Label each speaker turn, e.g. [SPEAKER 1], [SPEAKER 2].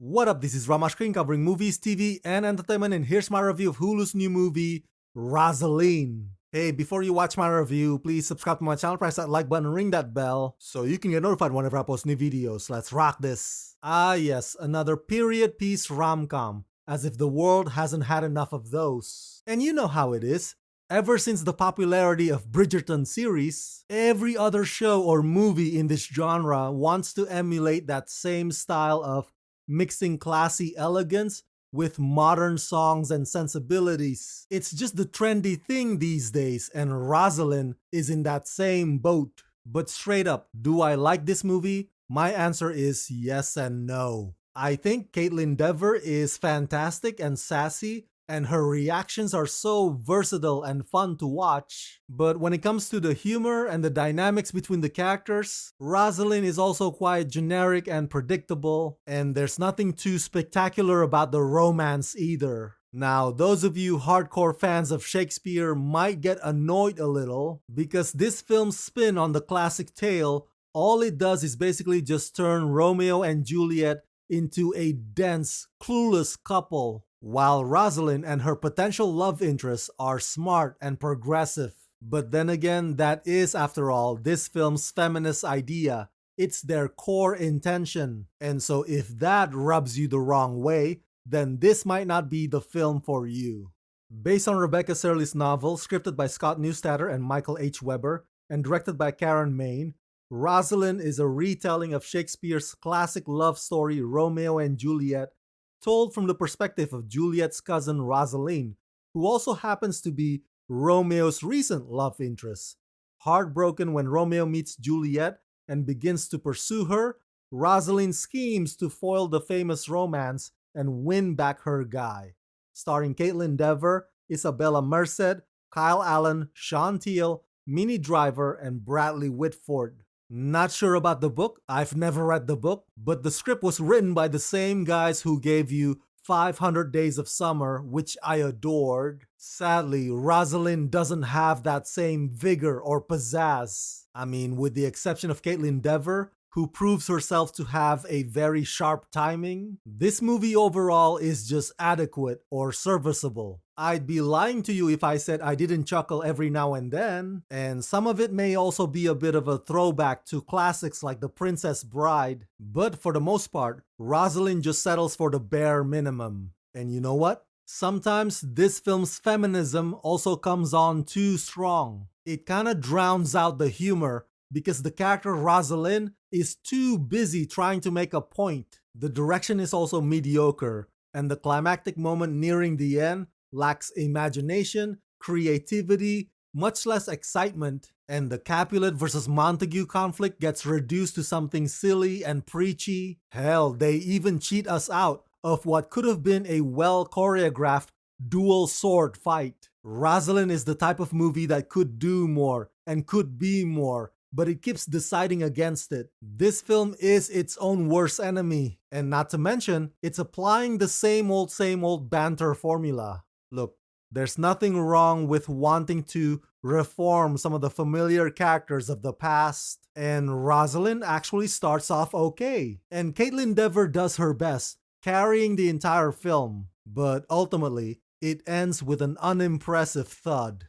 [SPEAKER 1] What up, this is Ramashkrin covering movies, TV, and entertainment, and here's my review of Hulu's new movie, Rosaline. Hey, before you watch my review, please subscribe to my channel, press that like button, and ring that bell so you can get notified whenever I post new videos. Let's rock this. Ah yes, another period piece rom-com, as if the world hasn't had enough of those. And you know how it is. Ever since the popularity of Bridgerton series, every other show or movie in this genre wants to emulate that same style of mixing classy elegance with modern songs and sensibilities. It's just the trendy thing these days, and Rosaline is in that same boat. But straight up, do I like this movie? My answer is yes and no. I think Kaitlyn Dever is fantastic and sassy, and her reactions are so versatile and fun to watch. But when it comes to the humor and the dynamics between the characters, Rosaline is also quite generic and predictable, and there's nothing too spectacular about the romance either. Now, those of you hardcore fans of Shakespeare might get annoyed a little, because this film's spin on the classic tale, all it does is basically just turn Romeo and Juliet into a dense, clueless couple, while Rosaline and her potential love interest are smart and progressive. But then again, that is, after all, this film's feminist idea. It's their core intention. And so if that rubs you the wrong way, then this might not be the film for you. Based on Rebecca Serly's novel, scripted by Scott Neustadter and Michael H. Weber, and directed by Karen Maine, Rosaline is a retelling of Shakespeare's classic love story Romeo and Juliet, told from the perspective of Juliet's cousin Rosaline, who also happens to be Romeo's recent love interest. Heartbroken when Romeo meets Juliet and begins to pursue her, Rosaline schemes to foil the famous romance and win back her guy. Starring Kaitlyn Dever, Isabella Merced, Kyle Allen, Sean Teal, Minnie Driver, and Bradley Whitford. Not sure about the book, I've never read the book, but the script was written by the same guys who gave you 500 Days of Summer, which I adored. Sadly, Rosaline doesn't have that same vigor or pizzazz. I mean, with the exception of Kaitlyn Dever, who proves herself to have a very sharp timing, this movie overall is just adequate or serviceable. I'd be lying to you if I said I didn't chuckle every now and then, and some of it may also be a bit of a throwback to classics like The Princess Bride, but for the most part, Rosaline just settles for the bare minimum. And you know what? Sometimes this film's feminism also comes on too strong. It kinda drowns out the humor because the character Rosaline is too busy trying to make a point. The direction is also mediocre, and the climactic moment nearing the end lacks imagination, creativity, much less excitement, and the Capulet versus Montague conflict gets reduced to something silly and preachy. Hell, they even cheat us out of what could have been a well-choreographed dual sword fight. Rosaline is the type of movie that could do more and could be more, but it keeps deciding against it. This film is its own worst enemy, and not to mention, it's applying the same old banter formula. Look, there's nothing wrong with wanting to reform some of the familiar characters of the past, and Rosaline actually starts off okay. And Kaitlyn Dever does her best, carrying the entire film, but ultimately, it ends with an unimpressive thud.